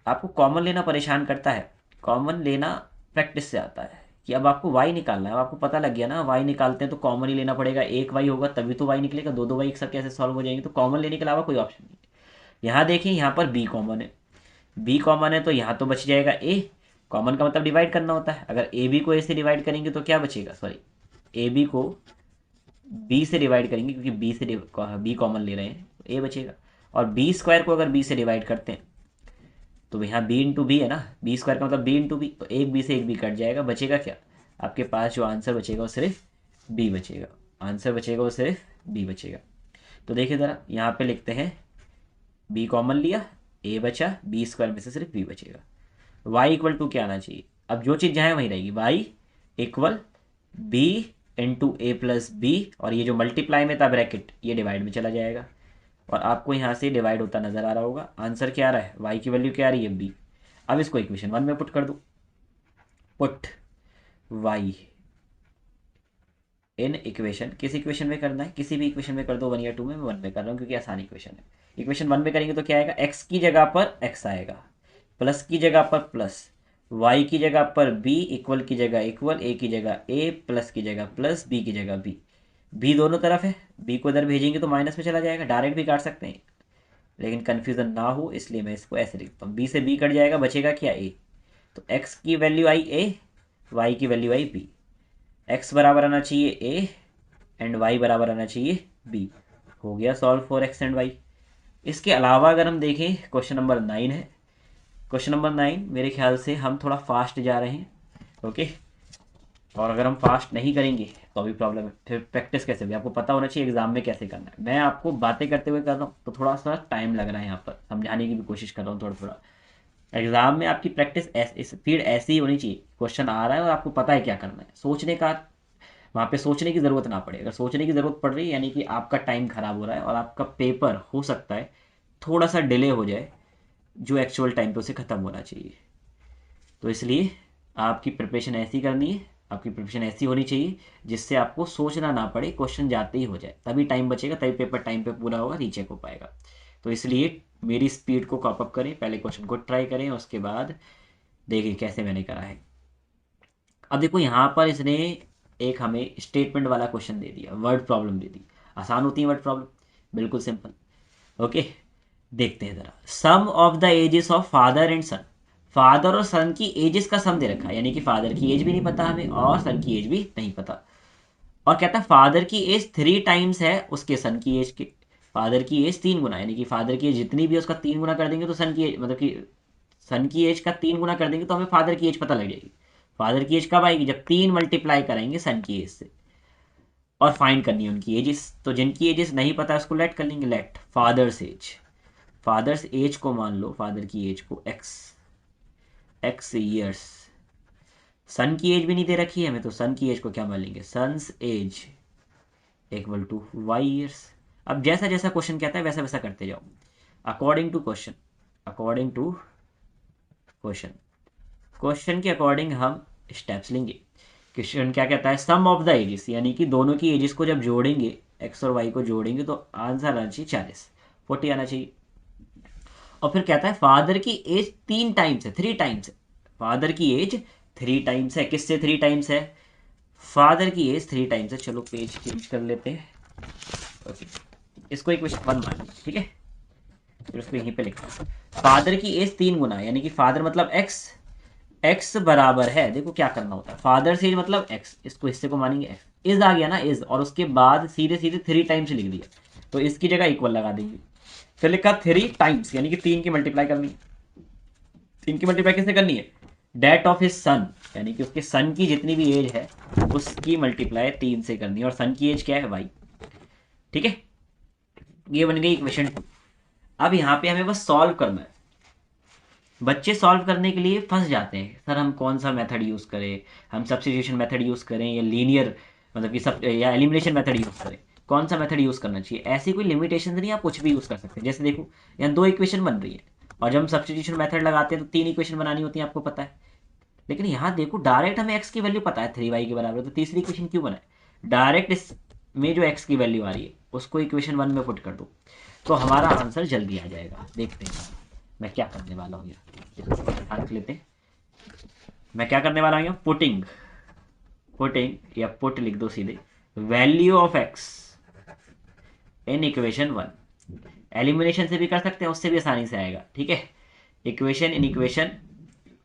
आपको कॉमन लेना परेशान करता है, कॉमन लेना प्रैक्टिस से आता है कि अब आपको y निकालना है। अब आपको पता लग गया ना, y निकालते हैं तो कॉमन ही लेना पड़ेगा, एक y होगा तभी तो y निकलेगा, दो y एक साथ कैसे सॉल्व हो जाएंगे, तो कॉमन लेने के अलावा कोई ऑप्शन नहीं है। यहाँ देखिए यहाँ पर b कॉमन है, b कॉमन है तो यहाँ तो बच जाएगा a। कॉमन का मतलब डिवाइड करना होता है, अगर ए बी को a से डिवाइड करेंगे तो क्या बचेगा, सॉरी ए बी को b से डिवाइड करेंगे क्योंकि b कॉमन ले रहे हैं, तो a बचेगा। और b² को अगर b से डिवाइड करते हैं तो यहाँ बी इंटू बी है ना, बी स्क्वायर का मतलब बी इंटू बी, तो एक बी से एक बी कट जाएगा, बचेगा क्या आपके पास, जो आंसर बचेगा वो सिर्फ बी बचेगा, आंसर बचेगा वो सिर्फ बी बचेगा। तो देखिए ज़रा यहाँ पे लिखते हैं, बी कॉमन लिया, ए बचा, बी स्क्वायर में से सिर्फ बी बचेगा। वाई इक्वल टू क्या आना चाहिए, अब जो चीज़ जहाँ है वहीं रहेगी, वाई इक्वल बी इंटू ए प्लस बी, और ये जो मल्टीप्लाई में था ब्रैकेट ये डिवाइड में चला जाएगा, और आपको यहाँ से डिवाइड होता नजर आ रहा होगा। आंसर क्या आ रहा है, वाई की वैल्यू क्या आ रही है बी। अब इसको इक्वेशन 1 में पुट कर दो, पुट वाई इन इक्वेशन, किस इक्वेशन में करना है, किसी भी इक्वेशन में कर दो, 1 या 2 में, मैं 1 में कर रहा हूँ क्योंकि आसान इक्वेशन है। इक्वेशन 1 में करेंगे तो क्या आएगा, एक्स की जगह पर एक्स आएगा, प्लस की जगह पर प्लस, वाई की जगह पर बी, इक्वल की जगह इक्वल, ए की जगह ए, प्लस की जगह प्लस, बी की जगह बी। बी दोनों तरफ है, बी को इधर भेजेंगे तो माइनस में चला जाएगा, डायरेक्ट भी काट सकते हैं, लेकिन कन्फ्यूजन ना हो इसलिए मैं इसको ऐसे लिखता हूँ, बी से बी कट जाएगा, बचेगा क्या ए। तो एक्स की वैल्यू आई ए, वाई की वैल्यू आई बी, एक्स बराबर आना चाहिए ए एंड वाई बराबर आना चाहिए बी। हो गया solve for X and Y. इसके अलावा अगर हम देखें, क्वेश्चन नंबर 9 है, क्वेश्चन नंबर 9 मेरे ख्याल से हम थोड़ा फास्ट जा रहे हैं, ओके, और अगर हम फास्ट नहीं करेंगे तो अभी प्रॉब्लम है, फिर प्रैक्टिस कैसे होगी, आपको पता होना चाहिए एग्जाम में कैसे करना है। मैं आपको बातें करते हुए कर रहा हूँ तो थोड़ा सा टाइम लग रहा है, यहाँ पर समझाने की भी कोशिश कर रहा हूँ थोड़ा थोड़ा। एग्जाम में आपकी प्रैक्टिस स्पीड ऐसी ही होनी चाहिए, क्वेश्चन आ रहा है और आपको पता है क्या करना है, सोचने का वहाँ पे सोचने की ज़रूरत ना पड़े, अगर सोचने की ज़रूरत पड़ रही है यानी कि आपका टाइम खराब हो रहा है और आपका पेपर हो सकता है थोड़ा सा डिले हो जाए, जो एक्चुअल टाइम पे उसे ख़त्म होना चाहिए। तो इसलिए आपकी प्रिपरेशन ऐसी करनी है, आपकी प्रिपरेशन ऐसी होनी चाहिए जिससे आपको सोचना ना पड़े, क्वेश्चन जाते ही हो जाए, तभी टाइम बचेगा, तभी पेपर टाइम पे पूरा होगा, रीचेक हो पाएगा। तो इसलिए मेरी स्पीड को कॉप अप करें, पहले क्वेश्चन को ट्राई करें, उसके बाद देखिए कैसे मैंने करा है। अब देखो यहाँ पर इसने एक हमें स्टेटमेंट वाला क्वेश्चन दे दिया, वर्ड प्रॉब्लम दे दी। आसान होती है वर्ड प्रॉब्लम, बिल्कुल सिंपल। ओके, देखते हैं ज़रा, sum of the ages of father and son, father और सन की एजेस का सम दे रखा है, यानी कि फादर की एज भी नहीं पता हमें और सन की एज भी नहीं पता, और कहता है फादर की एज 3 टाइम्स है उसके सन की एज के, फादर की एज 3 गुना, यानी कि फादर की एज जितनी भी है उसका 3 गुना कर देंगे तो सन की एज, मतलब कि सन की एज का 3 गुना कर देंगे तो हमें फादर की एज पता लग जाएगी। फादर की एज कब आएगी, जब 3 मल्टीप्लाई कराएंगे सन की एज से, और फाइंड करनी है उनकी एजेस। तो जिनकी एजेस नहीं पता उसको लेट कर लेंगे, let father's age, father's age को मान लो, फादर की एज को एक्स, एक्स ईयर्स, सन की एज भी नहीं दे रखी है हमें तो सन की एज को क्या मान लेंगे, son's age equal to Y years. अब जैसा जैसा क्वेश्चन कहता है वैसा वैसा करते जाओ, according to question, according to question, question के अकॉर्डिंग हम स्टेप्स लेंगे। क्वेश्चन क्या कहता है, सम ऑफ द एजेस, यानी कि दोनों की एजेस को जब जोड़ेंगे, एक्स और वाई को जोड़ेंगे तो आंसर आना चाहिए 40, 40 आना चाहिए। और फिर कहता है फादर की एज 3 टाइम्स है, 3 टाइम्स है, फादर की एज 3 टाइम्स है, किससे 3 टाइम्स है, फादर की एज 3 टाइम्स है। चलो पेज चेंज कर लेते हैं, ओके, इसको इक्वेशन 1 मान लिया, ठीक है, फिर उसको यहीं पे लिखा, फादर की एज 3 गुना, यानी कि फादर मतलब एक्स, एक्स बराबर है, देखो क्या करना होता है, फादर से मतलब एक्स, इसको हिस्से को मानेंगे एक्स, इज आ गया ना इज, और उसके बाद सीधे सीधे 3 टाइम्स लिख दिया, तो इसकी जगह इक्वल लगा देंगे, फिर लिखा 3 टाइम्स, यानी कि 3 की मल्टीप्लाई करनी है, 3 की मल्टीप्लाई किससे करनी है, डेट ऑफ हिज सन, यानी कि उसके सन की जितनी भी एज है उसकी मल्टीप्लाई 3 से करनी है, और सन की एज क्या है वाई, ठीक है, ये बन गई इक्वेशन 2। अब यहाँ पे हमें बस सॉल्व करना है। बच्चे सॉल्व करने के लिए फंस जाते हैं, सर हम कौन सा मेथड यूज़ करें, हम सब्स्टिट्यूशन मेथड यूज़ करें या लीनियर, मतलब कि सब, या एलिमिनेशन मेथड यूज़ करें, कौन सा मेथड यूज़ करना चाहिए, ऐसी कोई लिमिटेशन नहीं, आप कुछ भी यूज़ कर सकते हैं। जैसे देखो यहाँ 2 इक्वेशन बन रही है, और जब हम सब्स्टिट्यूशन मेथड लगाते हैं तो 3 इक्वेशन बनानी होती है, आपको पता है, लेकिन यहाँ देखो डायरेक्ट हमें एक्स की वैल्यू पता है 3 वाई के बराबर, तो तीसरी इक्वेशन क्यों बनाए, डायरेक्ट इस में जो एक्स की वैल्यू आ रही है उसको इक्वेशन 1 में पुट कर दो, तो हमारा आंसर जल्दी आ जाएगा। देखते हैं मैं क्या करने वाला हूँ, यहाँ रख लेते हैं, मैं क्या करने वाला हूँ यहाँ, पुटिंग, पुटिंग या पुट लिख दो सीधे, value of x in equation 1, elimination से भी कर सकते हैं, उससे भी आसानी से आएगा, ठीक है, equation in equation,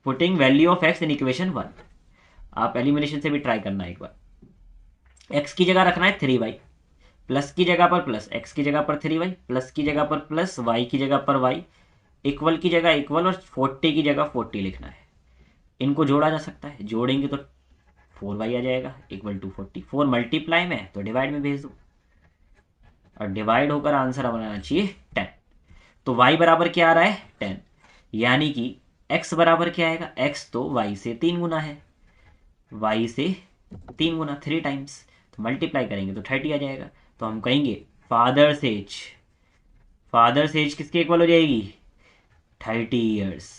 putting value of x in equation 1, आप एलिमिनेशन से भी ट्राई करना एक बार। एक्स की जगह रखना है 3 वाई, प्लस की जगह पर प्लस, एक्स की जगह पर 3 वाई, प्लस की जगह पर प्लस, वाई की जगह पर वाई, इक्वल की जगह इक्वल और 40 की जगह 40 लिखना है। इनको जोड़ा जा सकता है, जोड़ेंगे तो 4y आ जाएगा इक्वल टू 40। 4 मल्टीप्लाई में है तो डिवाइड में भेज दो, और डिवाइड होकर आंसर हमारा आना चाहिए 10। तो y बराबर क्या आ रहा है 10, यानी कि x बराबर क्या आएगा, x तो y से 3 गुना है, y से 3 गुना 3 टाइम्स, तो मल्टीप्लाई करेंगे तो 30 आ जाएगा। तो हम कहेंगे फादर्स एज, फादर्स एज किसके इक्वल हो जाएगी 30 ईयर्स।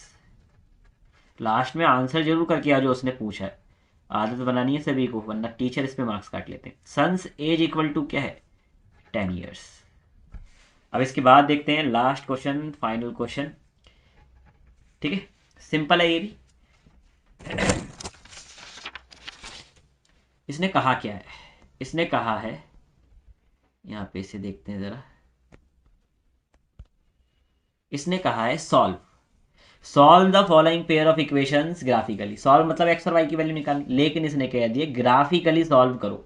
लास्ट में आंसर जरूर करके आ जो उसने पूछा है, आदत बनानी है सभी को, वरना टीचर इस पे मार्क्स काट लेते हैं। सन्स एज इक्वल टू क्या है 10 ईयर्स। अब इसके बाद देखते हैं लास्ट क्वेश्चन, फाइनल क्वेश्चन। ठीक है, सिंपल है ये भी। इसने कहा क्या है, इसने कहा है, यहां पे इसे देखते हैं जरा। इसने कहा है solve, solve the following pair of equations graphically. Solve मतलब एक्स और वाई की वैल्यू निकालनी, लेकिन इसने कह दिया ग्राफिकली सॉल्व करो।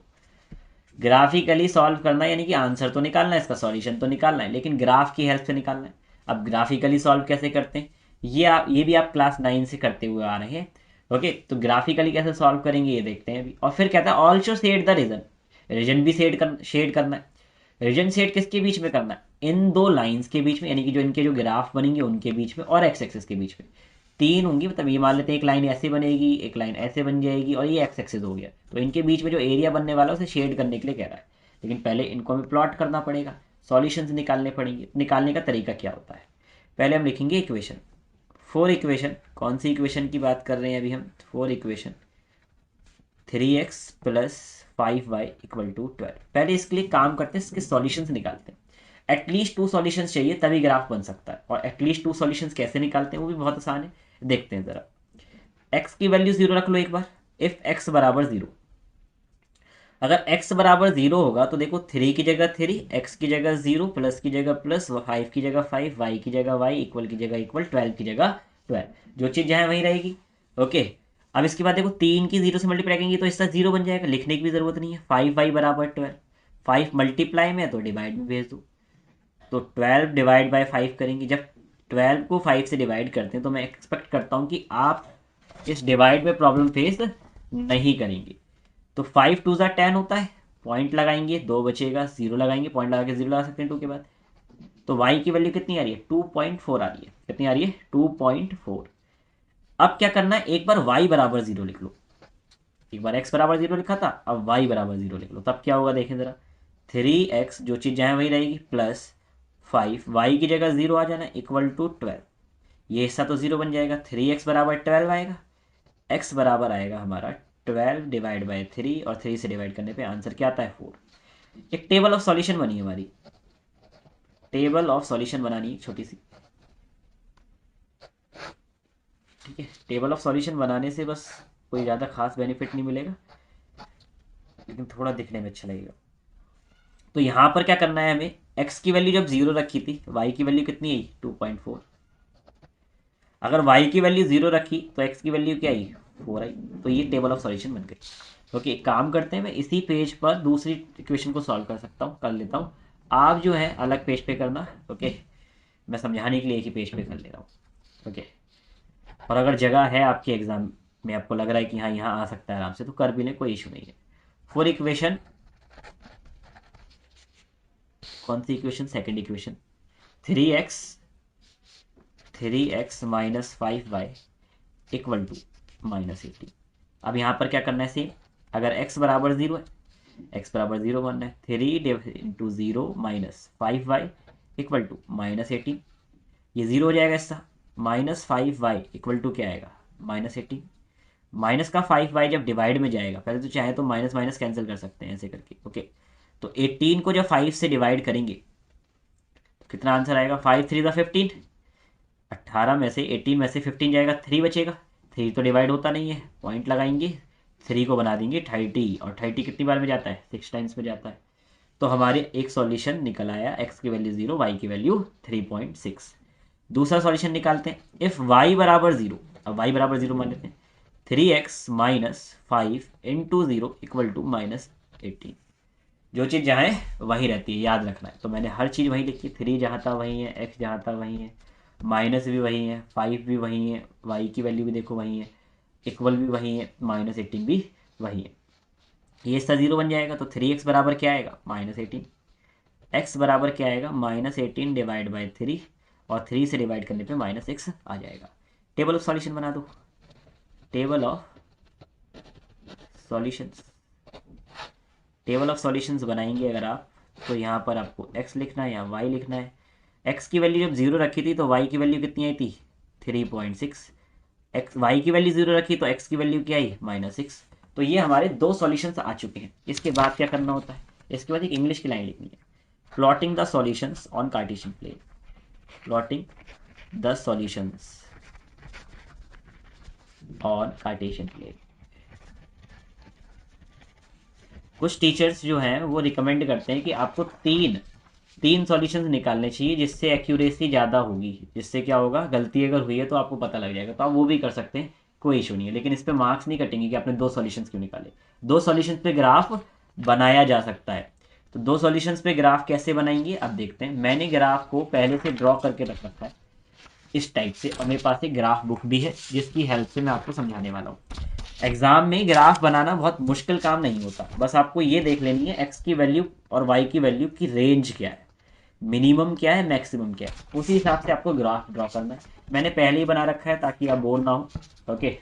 ग्राफिकली सॉल्व करना यानी कि आंसर तो निकालना है, इसका सॉल्यूशन तो निकालना है, लेकिन ग्राफ की हेल्प से निकालना है। अब ग्राफिकली सॉल्व कैसे करते हैं, ये भी आप क्लास 9 से करते हुए आ रहे हैं। ओके, तो ग्राफिकली कैसे सॉल्व करेंगे ये देखते हैं अभी। और फिर कहता है also shed the reason, reason भी शेड करना है। रीजन शेड किसके बीच में करना है, इन दो लाइंस के बीच में, यानी कि जो इनके जो ग्राफ बनेंगे उनके बीच में, और एक्स एक्सिस के बीच में। तीन होंगी, मतलब ये मान लेते हैं एक लाइन ऐसे बनेगी, एक लाइन ऐसे बन जाएगी, और ये एक्स एक्सिस हो गया। तो इनके बीच में जो एरिया बनने वाला है उसे शेड करने के लिए कह रहा है। लेकिन पहले इनको हमें प्लॉट करना पड़ेगा, सॉल्यूशंस निकालने पड़ेंगे। निकालने का तरीका क्या होता है, पहले हम लिखेंगे इक्वेशन। फोर इक्वेशन, कौन सी इक्वेशन की बात कर रहे हैं अभी हम, for equation 3x plus 5y equal to 12। पहले इसके लिए काम करते हैं, इसके सॉल्यूशंस निकालते हैं। एटलीस्ट 2 सॉल्यूशंस चाहिए तभी ग्राफ बन सकता है। और एटलीस्ट 2 सॉल्यूशंस कैसे निकालते हैं वो भी बहुत आसान है, देखते हैं ज़रा। x की वैल्यू 0 रख लो एक बार। इफ x बराबर 0, अगर x बराबर 0 होगा तो देखो 3 की जगह 3, x की जगह 0, प्लस की जगह प्लस, 5 की जगह 5, y की जगह y, इक्वल की जगह इक्वल, 12 की जगह 12। जो चीज़ जहाँ वहीं रहेगी। ओके, अब इसके बाद देखो 3 की 0 से मल्टीप्लाई करेंगे तो इसका 0 बन जाएगा, लिखने की भी जरूरत नहीं है। 5y बराबर 12, 5 मल्टीप्लाई में है तो डिवाइड में भेज दो। तो 12 डिवाइड बाई 5 करेंगे, जब 12 को 5 से डिवाइड करते हैं तो मैं एक्सपेक्ट करता हूँ कि आप इस डिवाइड में प्रॉब्लम फेस नहीं करेंगे। तो 5 टू ज़ा 10 होता है, पॉइंट लगाएंगे 2 बचेगा, 0 लगाएंगे, पॉइंट लगा के 0 लगा सकते हैं 2 के बाद। तो y की वैल्यू कितनी आ रही है 2.4 आ रही है, कितनी आ रही है 2.4। अब क्या करना है, एक बार y बराबर 0 लिख लो। एक बार x बराबर 0 लिखा था, अब y बराबर 0 लिख लो, तब क्या होगा देखें जरा। 3x जो चीज़ जहाँ वही रहेगी, प्लस 5 y की जगह 0 आ जाना, इक्वल टू 12। ये हिस्सा तो 0 बन जाएगा, 3x बराबर 12 आएगा, x बराबर आएगा हमारा 12 डिवाइड बाई 3, और 3 से डिवाइड करने पे आंसर क्या आता है 4। एक टेबल ऑफ सॉल्यूशन बनी हमारी, टेबल ऑफ सॉल्यूशन बनानी है छोटी सी। ठीक है, टेबल ऑफ सॉल्यूशन बनाने से बस कोई ज़्यादा खास बेनिफिट नहीं मिलेगा, लेकिन थोड़ा दिखने में अच्छा लगेगा। तो यहाँ पर क्या करना है हमें, x की वैल्यू जब 0 रखी थी, y की वैल्यू कितनी आई 2.4। अगर y की वैल्यू 0 रखी तो x की वैल्यू क्या आई 4 आई। तो ये टेबल ऑफ सॉल्यूशन बन गई। ओके, एक काम करते हैं, मैं इसी पेज पर दूसरी इक्वेशन को सॉल्व कर सकता हूँ, कर लेता हूँ। आप जो है अलग पेज पे करना। ओके, मैं समझाने के लिए एक ही पेज पे कर ले रहा हूँ। ओके, और अगर जगह है आपके एग्जाम में, आपको लग रहा है कि हाँ यहाँ आ सकता है आराम से, तो कर भी लें, कोई इशू नहीं है। फोर इक्वेशन, कौन सी equation, second equation. 3x minus 5y equal to -18। अब यहाँ पर क्या करना है सेम, अगर x बराबर 0 है, x बराबर 0 बनना है, 3 into 0 minus 5y equal to -18। ये 0 हो जाएगा इसका, -5y इक्वल टू क्या आएगा -18। माइनस का 5y जब डिवाइड में जाएगा, पहले तो चाहे तो माइनस माइनस कैंसिल कर सकते हैं ऐसे करके। ओके, तो 18 को जब 5 से डिवाइड करेंगे तो कितना आंसर आएगा, 5 3 ज़ा 15, 18 में से 18 में से 15 जाएगा, 3 बचेगा। 3 तो डिवाइड होता नहीं है, पॉइंट लगाएंगे, 3 को बना देंगे 30, और 30 कितनी बार में जाता है 6 टाइम्स में जाता है। तो हमारे एक सॉल्यूशन निकल आया, x की वैल्यू 0, y की वैल्यू 3.6। दूसरा सॉल्यूशन निकालते हैं, इफ y बराबर 0, अब y बराबर 0 मान लेते हैं, 3x minus 5 into 0 equal to -18। जो चीज़ जहाँ है वहीं रहती है, याद रखना है। तो मैंने हर चीज़ वहीं लिखी, 3 जहाँ था वहीं है, x जहाँ था वहीं है, माइनस भी वही है, 5 भी वही है, वाई की वैल्यू भी देखो वही है, इक्वल भी वही है, -18 भी वही है। ये इसका 0 बन जाएगा, तो 3x बराबर क्या आएगा, -18। x बराबर क्या आएगा, -18 डिवाइड बाई 3, और 3 से डिवाइड करने पे -x आ जाएगा। टेबल ऑफ सॉल्यूशन बना दो, table of solutions. Table of solutions बनाएंगे अगर आप, तो यहाँ पर आपको x लिखना है या y लिखना है। x की वैल्यू जब 0 रखी थी तो y की वैल्यू कितनी आई थी, 3.6। एक्स वाई की वैल्यू 0 रखी तो x की वैल्यू क्या आई, -6। तो ये हमारे दो सॉल्यूशंस आ चुके हैं। इसके बाद क्या करना होता है, इसके बाद एक इंग्लिश की लाइन लिखनी है, plotting the solutions on Cartesian plane. Plotting the solutions on Cartesian plane. कुछ टीचर्स जो हैं वो रिकमेंड करते हैं कि आपको तीन सॉल्यूशंस निकालने चाहिए, जिससे एक्यूरेसी ज़्यादा होगी, जिससे क्या होगा, गलती अगर हुई है तो आपको पता लग जाएगा। तो आप वो भी कर सकते हैं, कोई इशू नहीं है, लेकिन इस पर मार्क्स नहीं कटेंगे कि आपने दो सॉल्यूशंस क्यों निकाले। दो सॉल्यूशंस पे ग्राफ बनाया जा सकता है। तो दो सॉल्यूशंस पे ग्राफ कैसे बनाएंगे अब देखते हैं। मैंने ग्राफ को पहले से ड्रॉ करके रख रखा है इस टाइप से, और मेरे पास एक ग्राफ बुक भी है जिसकी हेल्प से मैं आपको समझाने वाला हूँ। एग्जाम में ग्राफ बनाना बहुत मुश्किल काम नहीं होता, बस आपको ये देख लेनी है एक्स की वैल्यू और वाई की वैल्यू की रेंज क्या है, मिनिमम क्या है, मैक्सिमम क्या है, उसी हिसाब से आपको ग्राफ ड्रॉ करना है। मैंने पहले ही बना रखा है ताकि आप बोर ना हो। ओके,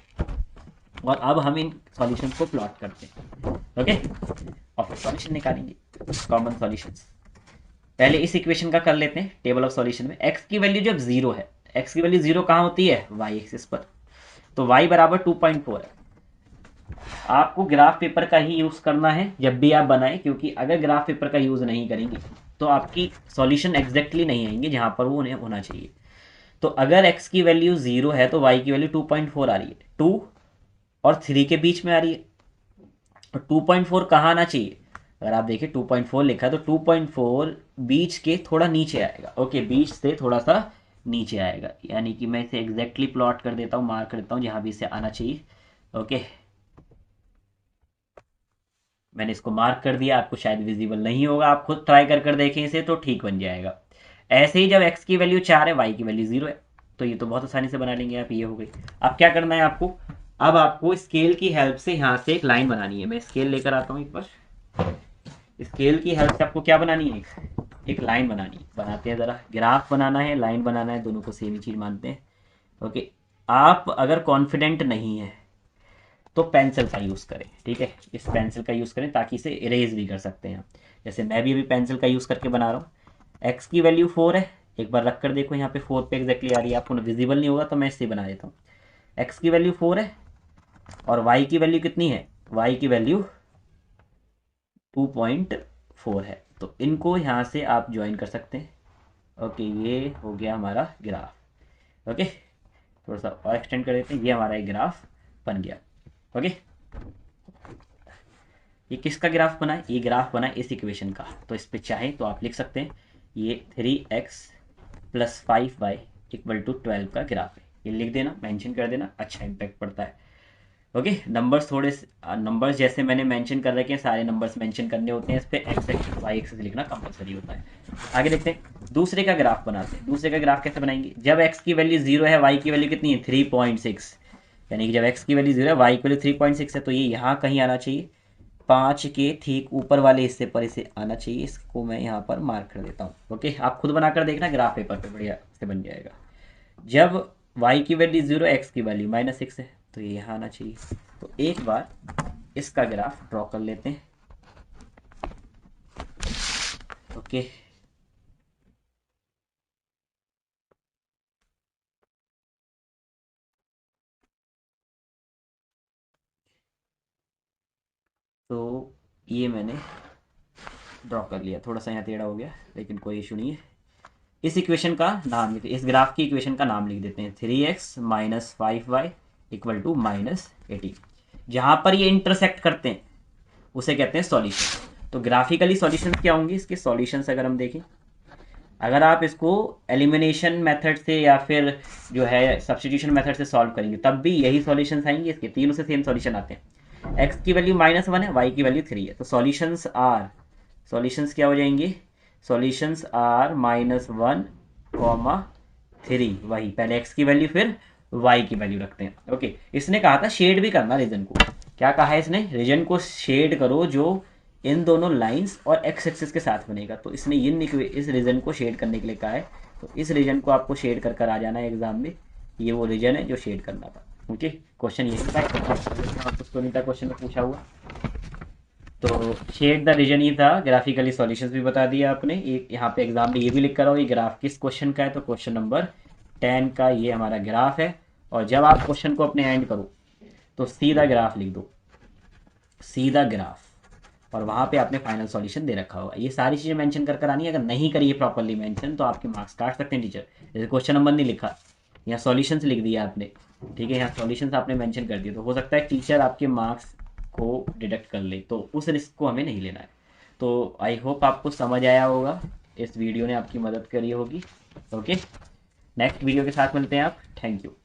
और अब हम इन सॉल्यूशन को प्लॉट करते हैं। ओके, और फिर सॉल्यूशन निकालेंगे, कॉमन सॉल्यूशंस। पहले इस इक्वेशन का कर लेते हैं, टेबल ऑफ सॉल्यूशन में एक्स की वैल्यू जब 0 है, एक्स की वैल्यू 0 कहाँ होती है, वाई एक्सिस पर, तो वाई बराबर 2.4 है। आपको ग्राफ पेपर का ही यूज़ करना है जब भी आप बनाएं, क्योंकि अगर ग्राफ पेपर का यूज़ नहीं करेंगे तो आपकी सॉल्यूशन एग्जैक्टली नहीं आएंगे जहाँ पर वो उन्हें होना चाहिए। तो अगर x की वैल्यू 0 है तो y की वैल्यू 2.4 आ रही है, 2 और 3 के बीच में आ रही है। और 2.4 कहाँ आना चाहिए, अगर आप देखें 2.4 लिखा है तो 2.4 बीच के थोड़ा नीचे आएगा। ओके, बीच से थोड़ा सा नीचे आएगा, यानी कि मैं इसे एग्जैक्टली प्लॉट कर देता हूँ, मार्क कर देता हूँ जहाँ भी इसे आना चाहिए। ओके, मैंने इसको मार्क कर दिया, आपको शायद विजिबल नहीं होगा, आप खुद ट्राई कर कर देखें इसे तो ठीक बन जाएगा। ऐसे ही जब x की वैल्यू 4 है, y की वैल्यू 0 है, तो ये तो बहुत आसानी से बना लेंगे आप, ये हो गई। अब क्या करना है आपको, अब आपको स्केल की हेल्प से यहाँ से एक लाइन बनानी है। मैं स्केल लेकर आता हूँ एक बार। स्केल की हेल्प से आपको क्या बनानी है, एक लाइन बनानी है। बनाते हैं ज़रा, ग्राफ बनाना है, लाइन बनाना है, दोनों को सेम ही चीज़ मानते हैं। ओके, आप अगर कॉन्फिडेंट नहीं है तो पेंसिल का यूज़ करें, ठीक है, इस पेंसिल का यूज़ करें ताकि इसे इरेज भी कर सकते हैं। जैसे मैं भी अभी पेंसिल का यूज़ करके बना रहा हूँ। एक्स की वैल्यू 4 है, एक बार रख कर देखो यहाँ पे 4 पे एग्जैक्टली आ रही है, आपको विजिबल नहीं होगा तो मैं इससे बना देता हूँ। एक्स की वैल्यू 4 है और वाई की वैल्यू कितनी है, वाई की वैल्यू 2.4 है, तो इनको यहाँ से आप ज्वाइन कर सकते हैं। ओके, ये हो गया हमारा ग्राफ। ओके, थोड़ा सा और एक्सटेंड कर देते हैं, ये हमारा एक ग्राफ बन गया। ओके, ये किसका ग्राफ बना है, ये ग्राफ बना है इस इक्वेशन का। तो इस पे चाहे तो आप लिख सकते हैं ये 3x + 5y = 12 का ग्राफ है। ये लिख देना, मेंशन कर देना, अच्छा इम्पैक्ट पड़ता है। ओके, नंबर्स थोड़े नंबर्स जैसे मैंने मेंशन कर रखे हैं, सारे नंबर्स मेंशन करने होते हैं। इस पे एक्स एक्सिस वाई एक्सिस लिखना कंपलसरी होता है। आगे देखते हैं, दूसरे का ग्राफ बनाते हैं। दूसरे का ग्राफ कैसे बनाएंगे, जब एक्स की वैल्यू 0 है, वाई की वैल्यू कितनी है, 3.6, यानी कि जब एक्स की वैल्यू 0 है, वाई की वैल्यू 3.6 है, तो ये यहाँ कहीं आना चाहिए, 5 के ठीक ऊपर वाले हिस्से पर इसे आना चाहिए। इसको मैं यहाँ पर मार्क कर देता हूँ। ओके, आप खुद बनाकर देखना, ग्राफ पेपर पे बढ़िया से बन जाएगा। जब y की वैल्यू 0, x की वैल्यू -6 है, तो ये यहाँ आना चाहिए। तो एक बार इसका ग्राफ ड्रॉ कर लेते हैं। ओके, तो ये मैंने ड्रॉ कर लिया, थोड़ा सा यहाँ टेढ़ा हो गया लेकिन कोई इशू नहीं है। इस इक्वेशन का नाम लिखते, इस ग्राफ की इक्वेशन का नाम लिख देते हैं 3x - 5y = -18। जहाँ पर ये इंटरसेक्ट करते हैं उसे कहते हैं सॉल्यूशन। तो ग्राफिकली सॉल्यूशन क्या होंगे, इसके सॉल्यूशंस अगर हम देखें, अगर आप इसको एलिमिनेशन मेथड से या फिर जो है सब्स्टिट्यूशन मेथड से सॉल्व करेंगे तब भी यही सॉल्यूशंस आएंगे, इसके तीनों से सेम सॉल्यूशन आते हैं। एक्स की वैल्यू -1 है, वाई की वैल्यू 3 है, तो सॉल्यूशंस क्या हो जाएंगे, सॉल्यूशंस आर -1, 3, वही पहले x की वैल्यू फिर y की वैल्यू रखते हैं। ओके, इसने कहा था शेड भी करना रीजन को। क्या कहा है इसने? रीजन को शेड करो जो इन दोनों लाइंस और x एक्सिस के साथ बनेगा। तो इसने इस रीजन को शेड करने के लिए कहा है। तो इस रीजन को आपको शेड कर कर आ जाना है एग्जाम में। ये वो रीजन है जो शेड करना था। ओके, क्वेश्चन ये था, आपको नहीं था क्वेश्चन में पूछा हुआ। तो शेड द रीजन ही था, ग्राफिकली सॉल्यूशंस भी बता दिया आपने। एक यहाँ पे एग्जाम में ये भी लिख कर आओ ये ग्राफ किस क्वेश्चन का है, तो क्वेश्चन नंबर 10 का ये हमारा ग्राफ है। और जब आप क्वेश्चन को अपने एंड करो तो सीधा ग्राफ लिख दो, सीधा ग्राफ, और वहाँ पे आपने फाइनल सॉल्यूशन दे रखा होगा। ये सारी चीज़ें मेंशन कर कर आनी है। अगर नहीं करिए प्रॉपरली मेंशन तो आपके मार्क्स काट सकते हैं टीचर। जैसे क्वेश्चन नंबर नहीं लिखा, यहाँ सॉल्यूशंस लिख दिया आपने, ठीक है, यहाँ सॉल्यूशंस आपने मेंशन कर दिए, तो हो सकता है टीचर आपके मार्क्स को डिडक्ट कर ले। तो उस रिस्क को हमें नहीं लेना है। तो आई होप आपको समझ आया होगा, इस वीडियो ने आपकी मदद करी होगी। ओके, नेक्स्ट वीडियो के साथ मिलते हैं आप। Thank you.